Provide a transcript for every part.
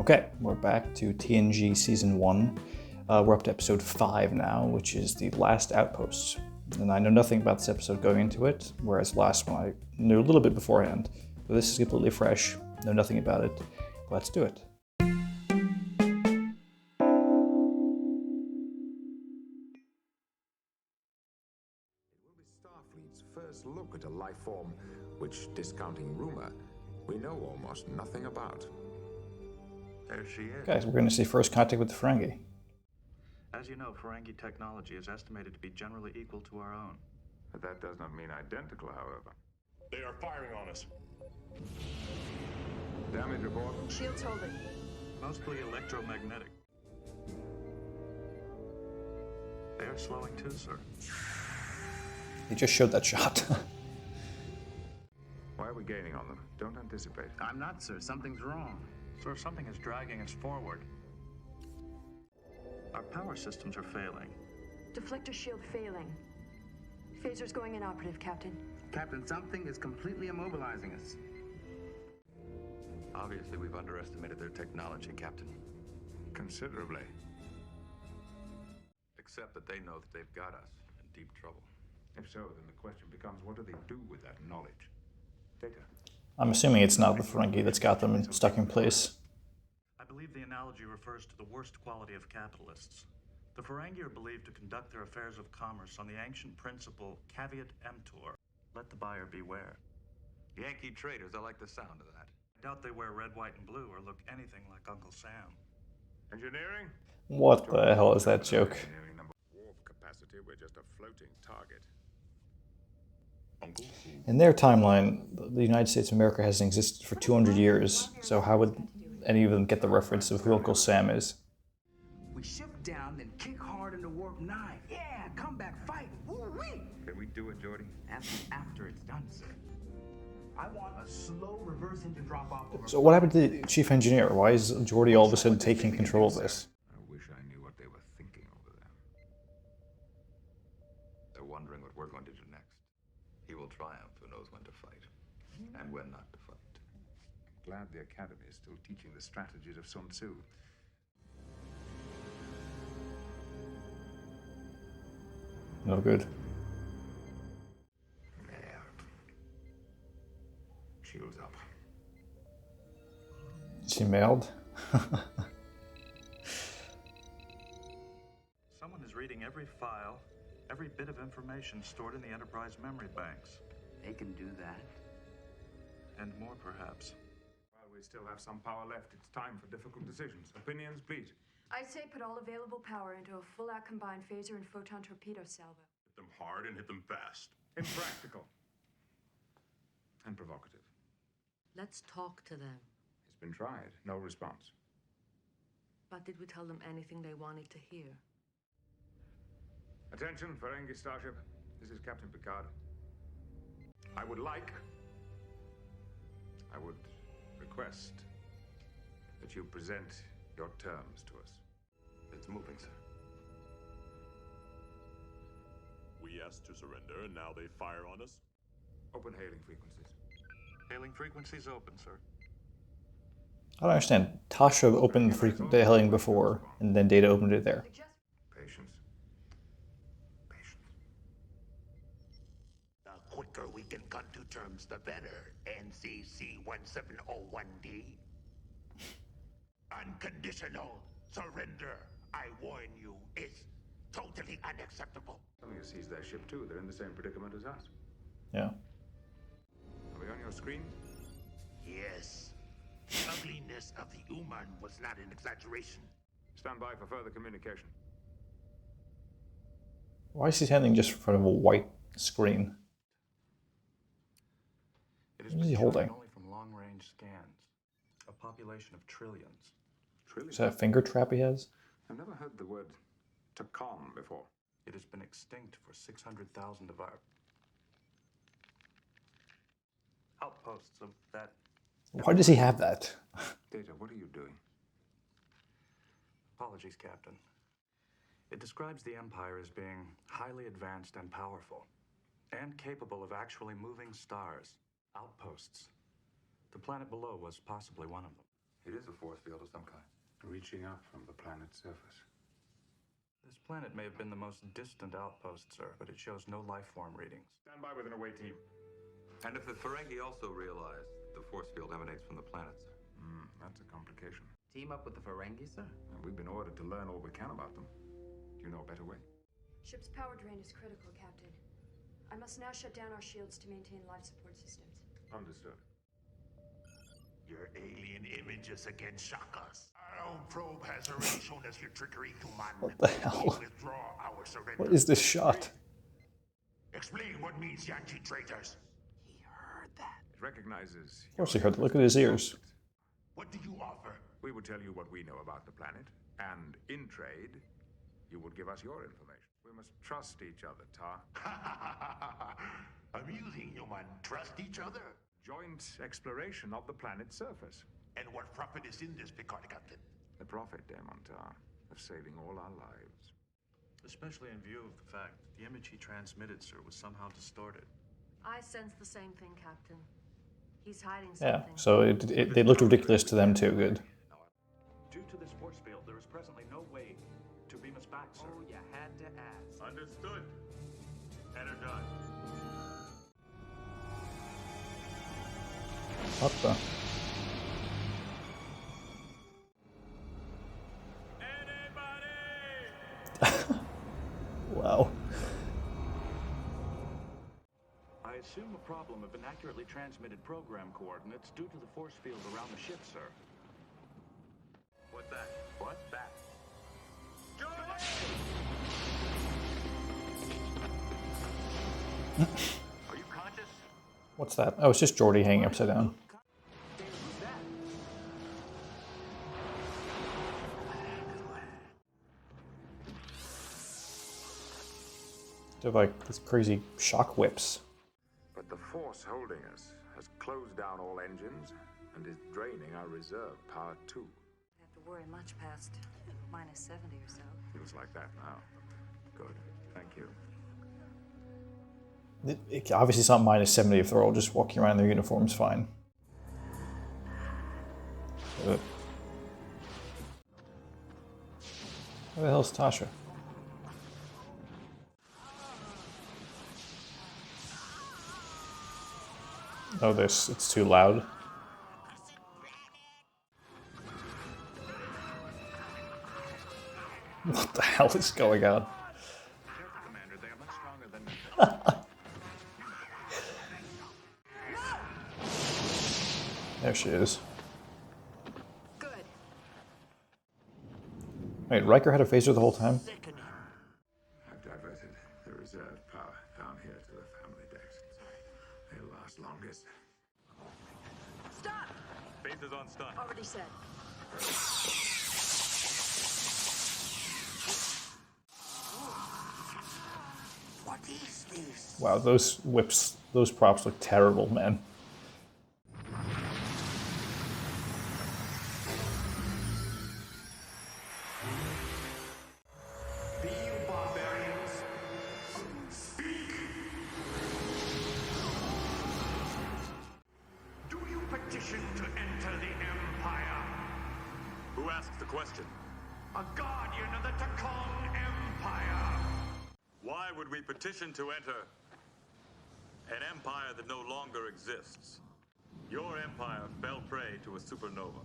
Okay, we're back to TNG Season 1. We're up to Episode 5 now, which is the Last Outpost. And I know nothing about this episode going into it, whereas last one I knew a little bit beforehand. But this is completely fresh, know nothing about it. Let's do it. It will be Starfleet's first look at a life form which, discounting rumor, we know almost nothing about. There she is. Guys, we're going to see first contact with the Ferengi. As you know, Ferengi technology is estimated to be generally equal to our own. But that does not mean identical, however. They are firing on us. Damage report. Shields holding. Mostly electromagnetic. They are slowing too, sir. They just showed that shot. Why are we gaining on them? Don't anticipate. I'm not, sir. Something's wrong. Sir, something is dragging us forward. Our power systems are failing. Deflector shield failing. Phaser's going inoperative, Captain. Captain, something is completely immobilizing us. Obviously, we've underestimated their technology, Captain. Considerably. Except that they know that they've got us in deep trouble. If so, then the question becomes, what do they do with that knowledge? Data. I'm assuming it's not the Ferengi that's got them stuck in place. I believe the analogy refers to the worst quality of capitalists. The Ferengi are believed to conduct their affairs of commerce on the ancient principle caveat emptor. Let the buyer beware. Yankee traders, I like the sound of that. I doubt they wear red, white, and blue or look anything like Uncle Sam. Engineering? What the hell is that joke? Engineering number. Warp capacity, we're just a floating target. In their timeline, the United States of America hasn't existed for 200 years, so how would any of them get the reference of who Uncle Sam is? We shift down, then kick hard into warp 9. Yeah, come back, fight. Woo-wee! Can we do it, Geordi? After it's done, sir. I want a slow reverse engine drop off. So what happened to the chief engineer? Why is Geordi all of a sudden taking control of this? I wish I knew what they were thinking over there. They're wondering what we're going to do next. He will triumph who knows when to fight and when not to fight. Glad the Academy is still teaching the strategies of Sun Tzu. No good. Shields up. Is she mailed? Someone is reading every file, every bit of information stored in the Enterprise memory banks. They can do that. And more, perhaps. While we still have some power left, it's time for difficult decisions. Opinions, please. I'd say put all available power into a full-out combined phaser and photon torpedo salvo. Hit them hard and hit them fast. Impractical. And provocative. Let's talk to them. It's been tried. No response. But did we tell them anything they wanted to hear? Attention, Ferengi Starship. This is Captain Picard. I would request that you present your terms to us. It's moving, sir. We asked to surrender, and now they fire on us? Open hailing frequencies. Hailing frequencies open, sir. I don't understand. Tasha opened the hailing before, and then Data opened it there. Patience. Patience. The quicker we can come to terms, the better. NCC 1701D. Unconditional surrender, I warn you, is totally unacceptable. Something has seized their ship too. They're in the same predicament as us. Yeah. Are we on your screen? Yes. The ugliness of the human was not an exaggeration. Stand by for further communication. Why is he standing just in front of a white screen? It What is he holding? Only from long-range scans. A population of trillions. Is that a finger trap he has? I've never heard the word Takom before. It has been extinct for 600,000 of our outposts of that. Why does he have that? Data, what are you doing? Apologies, Captain. It describes the Empire as being highly advanced and powerful, and capable of actually moving stars, outposts. The planet below was possibly one of them. It is a force field of some kind. Reaching up from the planet's surface. This planet may have been the most distant outpost, sir, but it shows no life form readings. Stand by with an away team. And if the Ferengi also realize the force field emanates from the planet, sir? That's a complication. Team up with the Ferengi, sir? And we've been ordered to learn all we can about them. Do you know a better way? Ship's power drain is critical, Captain. I must now shut down our shields to maintain life support systems. Understood. Your alien images again shock us. Our own probe has already shown us your trickery, human. What the hell? We withdraw our surrender. What is this shot? Explain what means Yanji traitors. He heard that. It recognizes... Of course he heard it. Look at his ears. What do you offer? We will tell you what we know about the planet, and in trade, you will give us your information. We must trust each other, Tar. Amusing, human. Trust each other. Joint exploration of the planet's surface. And what profit is in this, Picard Captain? The profit, Damon Tar, of saving all our lives. Especially in view of the fact that the image he transmitted, sir, was somehow distorted. I sense the same thing, Captain. He's hiding Yeah, something. so they looked ridiculous to them too. Good. Due to this force field, there is presently no way to beam us back, sir. Oh, you had to ask. Understood. Energize. What the? Wow. I assume a problem of inaccurately transmitted program coordinates due to the force field around the ship, sir. What's that? What? That. Are you conscious? What's that? Oh, it's just Geordi hanging upside down. They have like these crazy shock whips. But the force holding us has closed down all engines and is draining our reserve power too. Have to worry much past minus 70 or so. Feels like that now. Good. Thank you. Obviously it's not minus 70 if they're all just walking around in their uniforms fine. Where the hell's Tasha? Oh, it's too loud. What the hell is going on? Careful, Commander. They are much stronger than... There she is. Good. Wait, Riker had a phaser the whole time? I've diverted the reserve power down here to the family decks. They'll last longest. Stop! Base is on stun. Already said. What is this? Wow, those whips, those props look terrible, man. Be you barbarians, speak! Do you petition to enter the Empire? Who asked the question? A guardian of the Takon Empire! Why would we petition to enter an empire that no longer exists? Your empire fell prey to a supernova.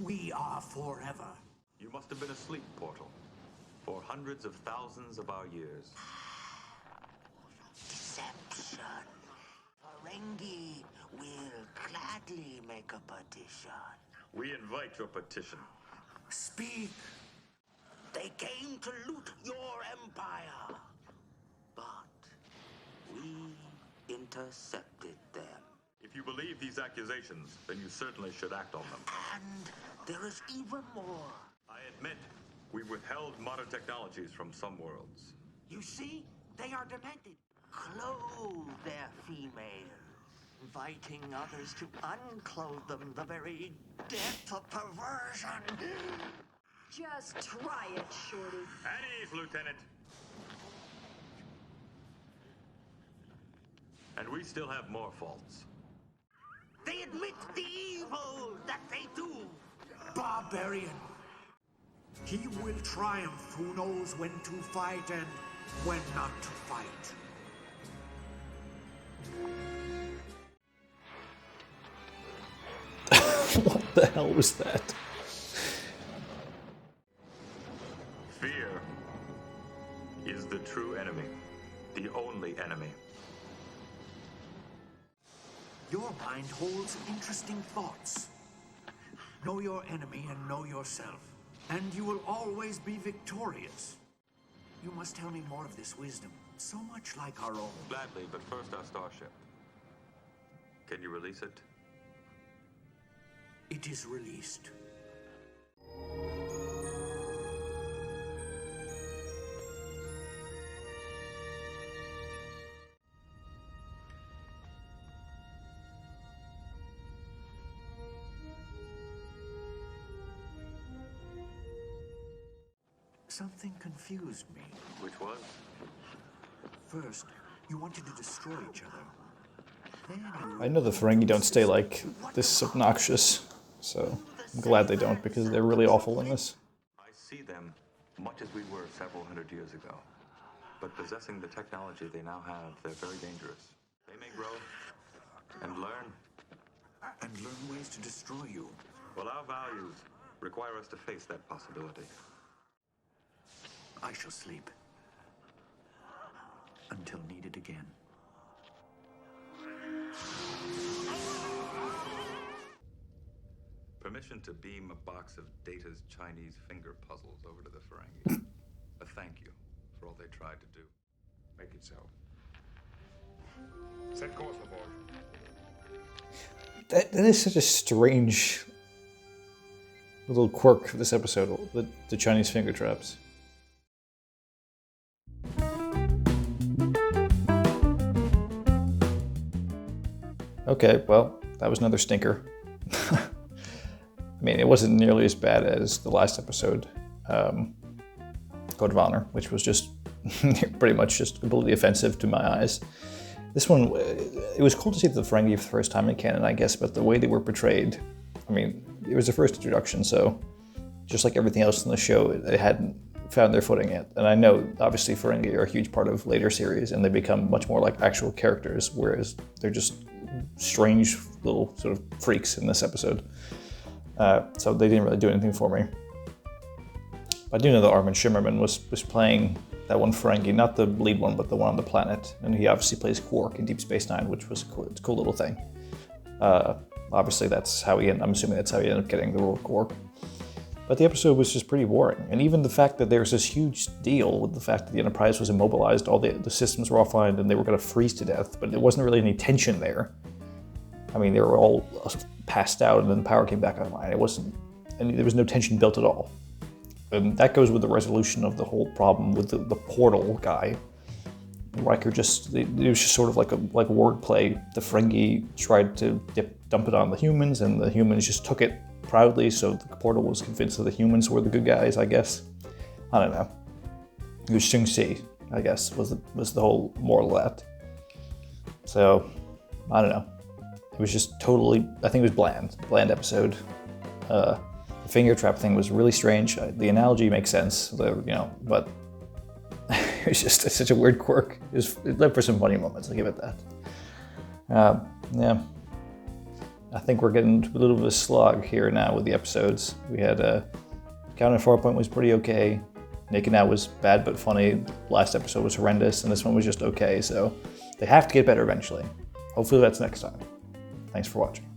We are forever. You must have been asleep, Portal, for hundreds of thousands of our years. Deception. Ferengi will gladly make a petition. We invite your petition. Speak. They came to loot your empire. But we intercepted them. If you believe these accusations, then you certainly should act on them. And there is even more. I admit, we withheld modern technologies from some worlds. You see, they are demented. Clothe their females, inviting others to unclothe them, the very depth of perversion. Just try it, Shorty. At ease, Lieutenant. And we still have more faults. They admit the evil that they do. Barbarian. He will triumph who knows when to fight and when not to fight. What the hell was that? Fear is the true enemy, the only enemy. Your mind holds interesting thoughts. Know your enemy and know yourself, and you will always be victorious. You must tell me more of this wisdom, so much like our own. Gladly, but first our starship. Can you release it? It is released. Something confused me. Which was? First, you wanted to destroy each other. Then you... I know the Ferengi don't stay like this obnoxious, so I'm glad they don't, because they're really awful in this. I see them much as we were several hundred years ago. But possessing the technology they now have, they're very dangerous. They may grow and learn. and learn ways to destroy you. Well, our values require us to face that possibility. I shall sleep until needed again. Permission to beam a box of Data's Chinese finger puzzles over to the Ferengi. A thank you for all they tried to do. Make it so. Set course, aboard. That is such a strange little quirk of this episode, the Chinese finger traps. Okay, well, that was another stinker. I mean, it wasn't nearly as bad as the last episode, Code of Honor, which was just pretty much just completely offensive to my eyes. This one, it was cool to see the Ferengi for the first time in canon, I guess, but the way they were portrayed, I mean, it was the first introduction, so just like everything else in the show, they hadn't found their footing yet. And I know, obviously, Ferengi are a huge part of later series, and they become much more like actual characters, whereas they're just strange little sort of freaks in this episode. So they didn't really do anything for me. I do know that Armin Shimmerman was playing that one Ferengi, not the lead one, but the one on the planet. And he obviously plays Quark in Deep Space Nine, which was a cool little thing. Obviously, that's how I'm assuming that's how he ended up getting the role of Quark. But the episode was just pretty boring. And even the fact that there's this huge deal with the fact that the Enterprise was immobilized, all the systems were offline, and they were going to freeze to death, but there wasn't really any tension there. I mean, they were all passed out, and then the power came back online. There was no tension built at all. And that goes with the resolution of the whole problem with the portal guy. Riker it was just sort of like wordplay. The Ferengi tried to dump it on the humans, and the humans just took it proudly, so the portal was convinced that the humans were the good guys, I guess. I don't know. It was Shung Si, I guess, was the whole moral of that. So, I don't know. It was just totally, I think it was bland episode. The finger trap thing was really strange. The analogy makes sense, but it was just such a weird quirk. It led for some funny moments, I'll give it that. Yeah. I think we're getting a little bit of a slog here now with the episodes. We had Count at 4 Point was pretty okay. Naked Now was bad but funny. Last episode was horrendous, and this one was just okay. So they have to get better eventually. Hopefully that's next time. Thanks for watching.